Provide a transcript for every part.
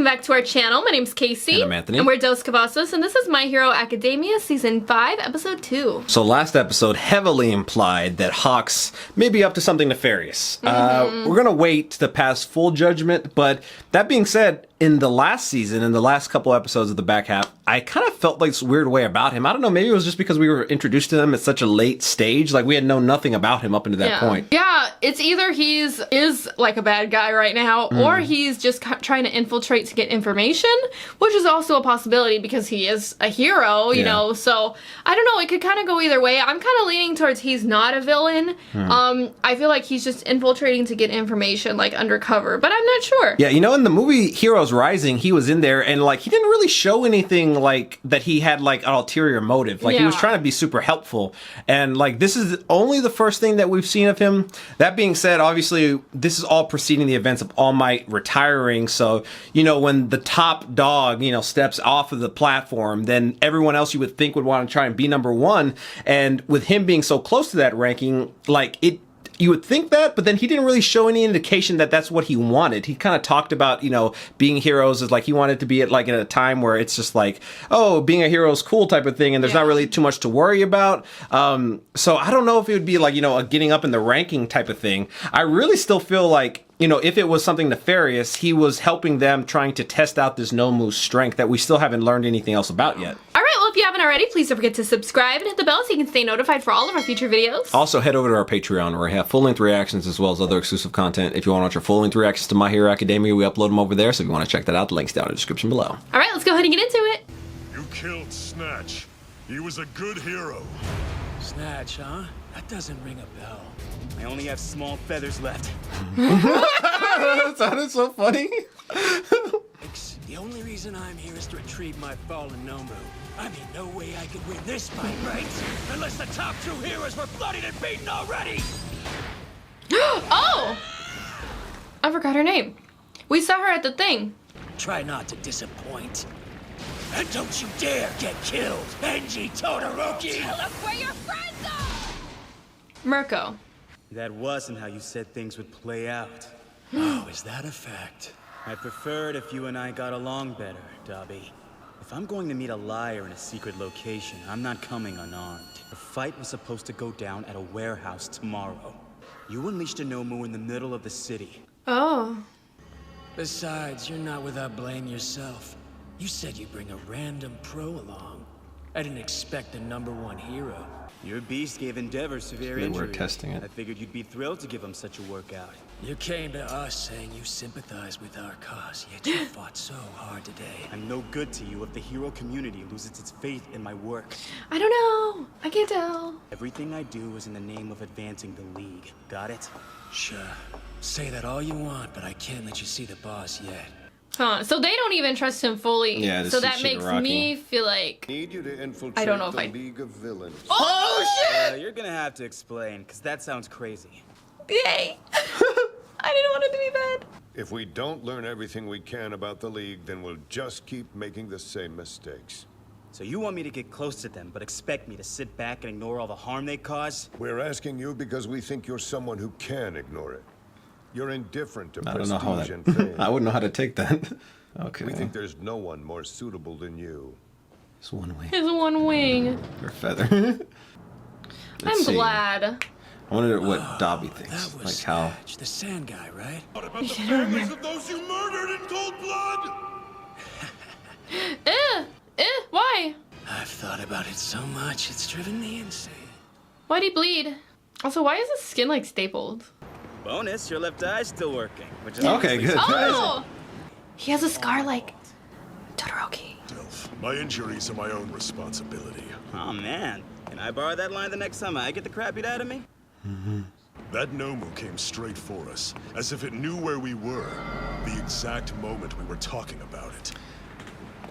back to our channel. My name's Casey. And I'm Anthony. And we're Dos Cavazos, and this is My Hero Academia Season 5, Episode 2. So last episode heavily implied that Hawks may be up to something nefarious. We're going to wait to pass full judgment, but that being said, in the last season, in the last couple episodes of the back half, I kind of felt like this weird way about him. I don't know, maybe it was just because we were introduced to him at such a late stage. Like, we had known nothing about him up until that point. Yeah, it's either he's like a bad guy right now, or he's just trying to infiltrate to get information, which is also a possibility because he is a hero, you know. So, I don't know, it could kind of go either way. I'm kind of leaning towards he's not a villain. I feel like he's just infiltrating to get information, like, undercover, but I'm not sure. Yeah, you know, in the movie Heroes Rising, he was in there, and, like, he didn't really show anything, like, that he had, like, an ulterior motive. Like, he was trying to be super helpful, and, like, this is only the first thing that we've seen of him. That being said, obviously, this is all preceding the events of All Might retiring, so, you know, when the top dog, you know, steps off of the platform, then everyone else you would think would want to try and be number one, and with him being so close to that ranking, like, you would think that, but then he didn't really show any indication that that's what he wanted. He kind of talked about, you know, being heroes as like he wanted to be at like in a time where it's just like, oh, being a hero is cool type of thing, and there's not really too much to worry about. So I don't know if it would be like, you know, a getting up in the ranking type of thing. I really still feel like, you know, if it was something nefarious, he was helping them trying to test out this Nomu's strength that we still haven't learned anything else about yet. All right, well, if you haven't already, please don't forget to subscribe and hit the bell so you can stay notified for all of our future videos. Also, head over to our Patreon where we have full-length reactions as well as other exclusive content. If you want to watch our full-length reactions to My Hero Academia, we upload them over there, so if you want to check that out, the link's down in the description below. All right, let's go ahead and get into it. You killed Snatch. He was a good hero. Snatch, huh? That doesn't ring a bell. I only have small feathers left. That sounded so funny. The only reason I'm here is to retrieve my fallen Nomu. I mean, no way I could win this fight, right? Unless the top two heroes were bloodied and beaten already! Oh! I forgot her name. We saw her at the thing. Try not to disappoint. And don't you dare get killed, Enji Todoroki! Tell us where your friends are! Mirko. That wasn't how you said things would play out. Oh, is that a fact? I'd prefer it if you and I got along better, Dabi. If I'm going to meet a liar in a secret location, I'm not coming unarmed. The fight was supposed to go down at a warehouse tomorrow. You unleashed a Nomu in the middle of the city. Oh. Besides, you're not without blame yourself. You said you'd bring a random pro along. I didn't expect the #1 hero. Your beast gave Endeavor severe injury. We're testing it. I figured you'd be thrilled to give him such a workout. You came to us saying you sympathize with our cause, yet you fought so hard today. I'm no good to you if the hero community loses its faith in my work. I don't know. I can't tell. Everything I do is in the name of advancing the League. Got it? Sure. Say that all you want, but I can't let you see the boss yet. Huh, so they don't even trust him fully. Yeah, this so is that makes Shigaraki. me feel like Need you to infiltrate I don't know if the I- League of Villains. Oh shit! You're gonna have to explain, because that sounds crazy. Yay! I didn't want it to be bad. If we don't learn everything we can about the League, then we'll just keep making the same mistakes. So you want me to get close to them, but expect me to sit back and ignore all the harm they cause? We're asking you because we think you're someone who can ignore it. You're indifferent to I don't know how prestige that... and fame. I wouldn't know how to take that. Okay. We think there's no one more suitable than you. It's one way. His one wing. Or feather. I'm glad. I wonder what Dabi thinks. That was Like how... Snatch, the sand guy, right? What about the families of those you murdered in cold blood? Why? I've thought about it so much, it's driven me insane. Why'd he bleed? Also, why is his skin like stapled? Bonus, your left eye's still working, which is Okay, good. Oh! He has a scar like Todoroki. Delph, my injuries are my own responsibility. Oh man, can I borrow that line the next time I get the crap beat out of me? That Nomu came straight for us, as if it knew where we were, the exact moment we were talking about it.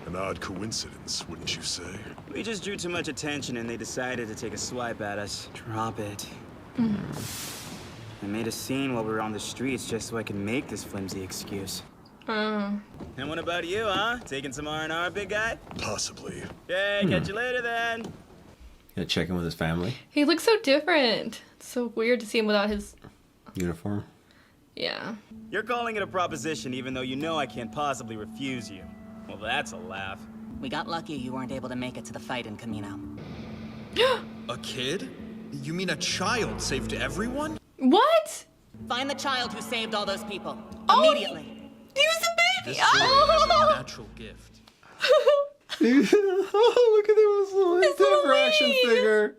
An odd coincidence, wouldn't you say? We just drew too much attention and they decided to take a swipe at us. Drop it. I made a scene while we were on the streets just so I could make this flimsy excuse. And what about you, huh? Taking some R&R, big guy? Possibly. Okay, catch you later then. Gonna check in with his family. He looks so different. It's so weird to see him without his... Uniform. Yeah. You're calling it a proposition even though you know I can't possibly refuse you. Well, that's a laugh. We got lucky you weren't able to make it to the fight in Camino. A kid? You mean a child saved everyone? What? Find the child who saved all those people. Oh, Immediately. He was a baby. This boy has a natural gift. Oh, look at this little action figure.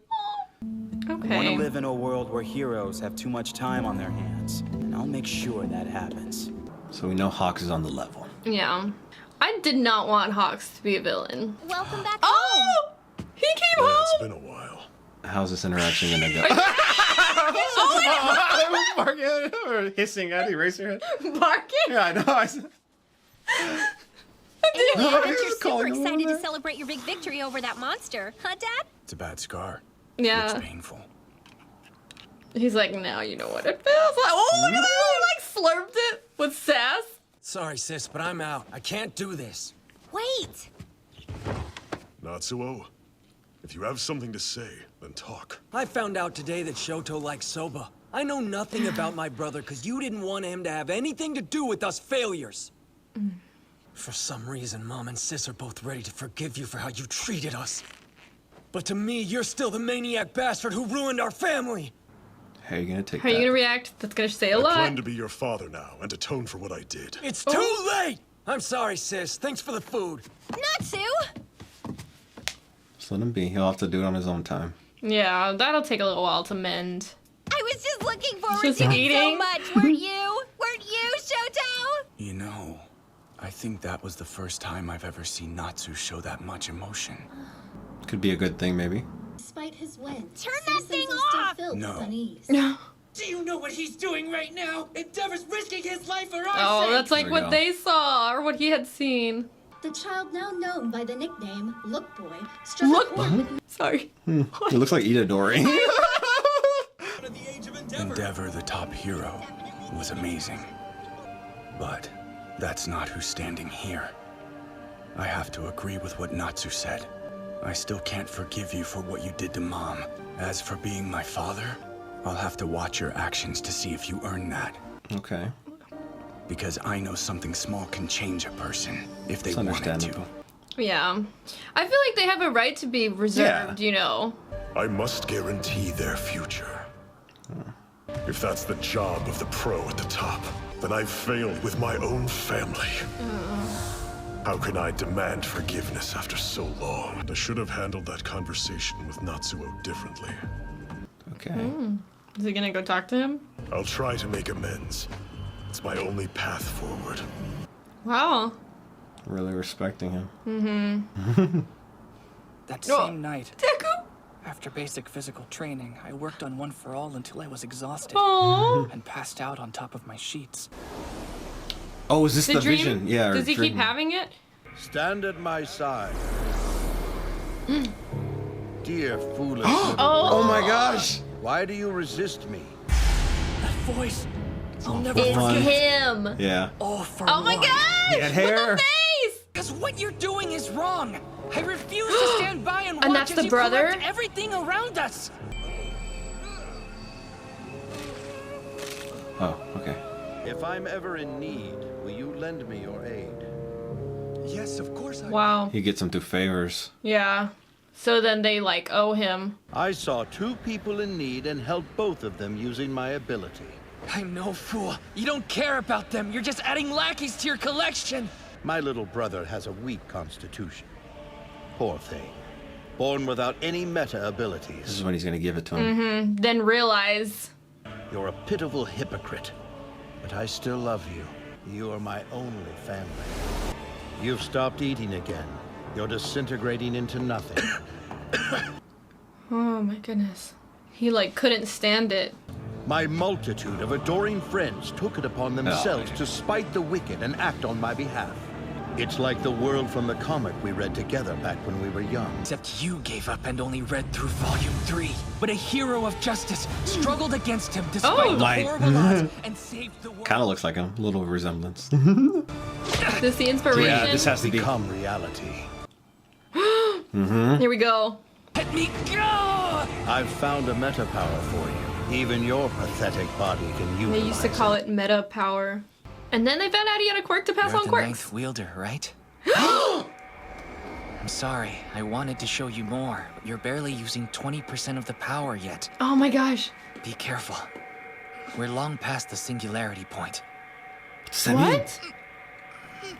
I want to Okay. live in a world where heroes have too much time on their hands, and I'll make sure that happens. So we know Hawks is on the level. Yeah. I did not want Hawks to be a villain. Welcome back home. Oh! He came Yeah, it's home! been a while. How's this interaction gonna go? Oh, I was barking or hissing at Eraserhead. barking? Yeah, I know. Anyway, No, aren't he you was super calling him excited over to there. celebrate your big victory over that monster, huh, Dad? It's a bad scar. Yeah. It's painful. He's like, now you know what it feels like. Oh, look at that! He like slurped it with sass. Sorry, sis, but I'm out. I can't do this. Wait. Natsuo, if you have something to say, then talk. I found out today that Shoto likes soba. I know nothing about my brother because you didn't want him to have anything to do with us failures. For some reason, Mom and Sis are both ready to forgive you for how you treated us. But to me, you're still the maniac bastard who ruined our family. How are you gonna take How are that? you gonna react? That's gonna say a I lot. plan to be your father now and atone for what I did. It's too late! I'm sorry, Sis. Thanks for the food. Natsu! Just let him be. He'll have to do it on his own time. Yeah, that'll take a little while to mend. I was just looking forward Just to it so eating. much, weren't you? Weren't you, Shoto? You know, I think that was the first time I've ever seen Natsu show that much emotion. Could be a good thing, maybe. Despite his wins, Turn that citizens thing are still off! filled No. with unease. Do you know what he's doing right now? Endeavor's risking his life for our Oh, sake. that's like There we what go. they saw or what he had seen. The child, now known by the nickname Look Boy, struck Look a chord with Sorry. It looks like Itadori. Endeavor, the top hero, was amazing. But that's not who's standing here. I have to agree with what Natsu said. I still can't forgive you for what you did to Mom. As for being my father, I'll have to watch your actions to see if you earn that. Okay. Because I know something small can change a person if they It's want it to. understandable. Yeah. I feel like they have a right to be reserved, you know. I must guarantee their future. If that's the job of the pro at the top, then I've failed with my own family. How can I demand forgiveness after so long? I should have handled that conversation with Natsuo differently. Okay. Is he gonna go talk to him? I'll try to make amends. It's my only path forward. Wow. Really respecting him. That Oh. same night, Deku! after basic physical training, I worked on One for All until I was exhausted Aww. and passed out on top of my sheets. Oh, is this The the dream? vision? Yeah. or Does he dream. keep having it? Stand at my side. Dear foolish little Oh my gosh. why do you resist me? That voice! I'll never It's forget. him. Yeah. All for Oh my one. gosh! He had hair. With the face! Because what you're doing is wrong. I refuse to stand by and watch that's as the you brother? corrupt everything around us. Oh, okay. If I'm ever in need, will you lend me your aid? Yes, of course I Wow. He gets him through favors. Yeah. So then they like owe him. I saw two people in need and helped both of them using my ability. I'm no fool. You don't care about them. You're just adding lackeys to your collection. My little brother has a weak constitution. Poor thing. Born without any meta This abilities. is when he's gonna give it to him. Then realize. You're a pitiful hypocrite. But I still love you. You are my only family. You've stopped eating again. You're disintegrating into nothing. Oh my goodness. He like couldn't stand it. My multitude of adoring friends took it upon themselves to spite the wicked and act on my behalf. It's like the world from the comic we read together back when we were young. Except you gave up and only read through Volume 3. But a hero of justice struggled against him despite Oh. the Might. horrible odds and saved the world. Kind of looks like him. Little resemblance. Is this the inspiration? Yeah, this has to be. Become reality. Here we go. Let me go! I've found a meta power for you. Even your pathetic body can utilize They used to call it meta power. And then they found out he had a quirk to pass You're on the quirks. ninth wielder, right? I'm sorry. I wanted to show you more, but you're barely using 20% of the power yet. Oh my gosh. Be careful. We're long past the singularity point. What?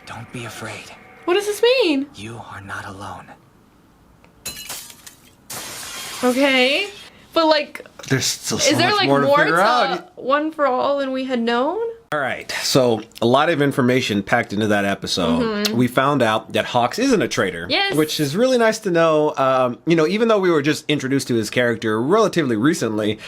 Don't be afraid. What does this mean? You are not alone. Okay. But like, There's still so is there much like more to figure out. to One for All than we had known? All right, so a lot of information packed into that episode. We found out that Hawks isn't a traitor, Yes. which is really nice to know. Even though we were just introduced to his character relatively recently,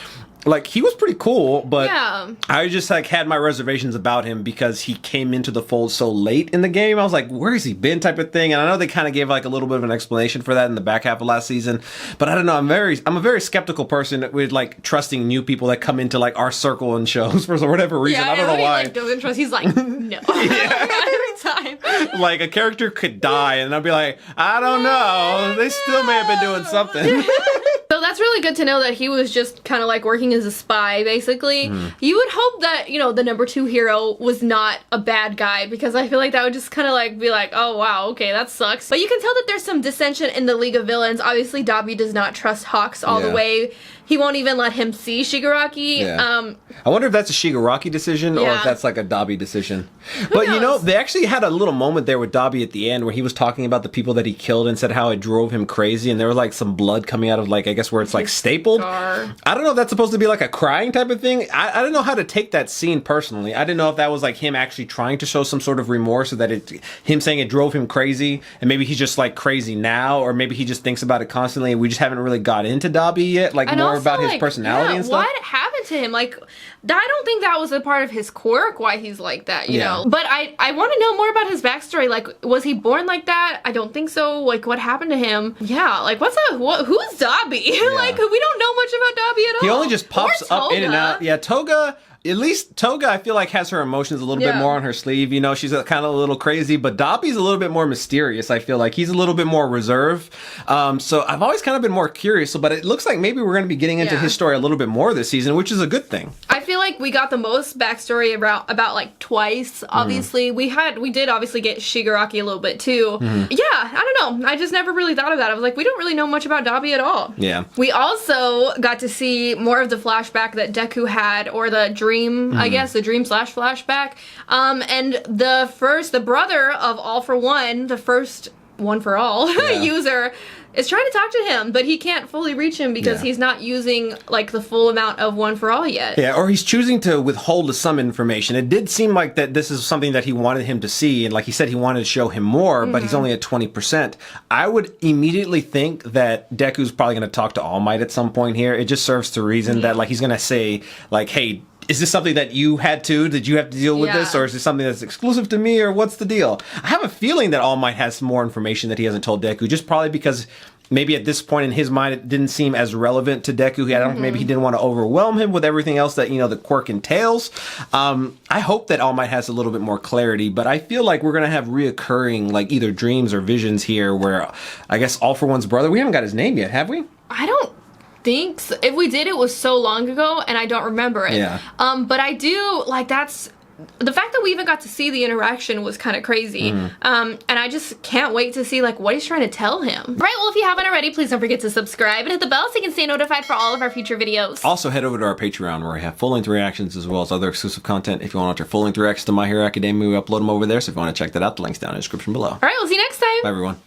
like he was pretty cool, but Yeah. I just like had my reservations about him because he came into the fold so late in the game. I was like, where has he been, type of thing. And I know they kind of gave like a little bit of an explanation for that in the back half of last season, but I don't know. I'm a very skeptical person with like trusting new people that come into like our circle and shows for whatever reason. I don't know when why. He, like, doesn't trust. He's like, no. Every time. Like a character could die and I'll be like, I don't know. They still may have been doing something. So that's really good to know that he was just kind of like working as a spy, basically. You would hope that, the number 2 hero was not a bad guy, because I feel like that would just kind of like be like, oh wow, okay, that sucks. But you can tell that there's some dissension in the League of Villains. Obviously, Dabi does not trust Hawks all the way. He won't even let him see Shigaraki. Yeah. I wonder if that's a Shigaraki decision or Yeah. if that's like a Dabi decision. But they actually had a little moment there with Dabi at the end where he was talking about the people that he killed and said how it drove him crazy, and there was like some blood coming out of like, I guess where it's like stapled. Scar. I don't know if that's supposed to be like a crying type of thing. I don't know how to take that scene personally. I didn't know if that was like him actually trying to show some sort of remorse, or that him saying it drove him crazy, and maybe he's just like crazy now, or maybe he just thinks about it constantly and we just haven't really got into Dabi yet, like And more also, about his like, personality and stuff. What happened to him? Like, I don't think that was a part of his quirk, why he's like that, you know? But I want to know more about his backstory. Like, was he born like that? I don't think so. Like, what happened to him? Yeah, like, who's Dabi? Like, we don't know much about Dabi at all. He only just pops Or up in and Toga. out. Yeah, Toga. At least Toga, I feel like, has her emotions a little bit more on her sleeve. She's kind of a little crazy, but Dabi's a little bit more mysterious. I feel like he's a little bit more reserved. So I've always kind of been more curious. But it looks like maybe we're going to be getting into his story a little bit more this season, which is a good thing. I feel like we got the most backstory about like twice. Obviously, we did obviously get Shigaraki a little bit too. Yeah, I don't know. I just never really thought of that. I was like, we don't really know much about Dabi at all. Yeah. We also got to see more of the flashback that Deku had, or the dream, I guess, the dream / flashback. And the brother of All For One, the first One For All user, is trying to talk to him, but he can't fully reach him because he's not using like the full amount of One For All yet. Yeah, or he's choosing to withhold some information. It did seem like that this is something that he wanted him to see, and like he said, he wanted to show him more, but he's only at 20%. I would immediately think that Deku's probably going to talk to All Might at some point here. It just serves to reason that like he's going to say like, hey, is this something that you had to? Did you have to deal with this? Or is this something that's exclusive to me? Or what's the deal? I have a feeling that All Might has some more information that he hasn't told Deku, just probably because maybe at this point in his mind it didn't seem as relevant to Deku. I don't know, maybe he didn't want to overwhelm him with everything else that, the quirk entails. I hope that All Might has a little bit more clarity, but I feel like we're going to have reoccurring like either dreams or visions here where I guess All For One's brother, we haven't got his name yet, have we? I don't think so. If we did, it was so long ago and I don't remember it. Yeah. But I do, like, that's the fact that we even got to see the interaction was kind of crazy. And I just can't wait to see like what he's trying to tell him. Right, well, if you haven't already, please don't forget to subscribe and hit the bell so you can stay notified for all of our future videos. Also, head over to our Patreon where we have full-length reactions as well as other exclusive content. If you want to watch our full-length reactions to My Hero Academia, we upload them over there. So if you want to check that out, the link's down in the description below. All right, we'll see you next time. Bye, everyone.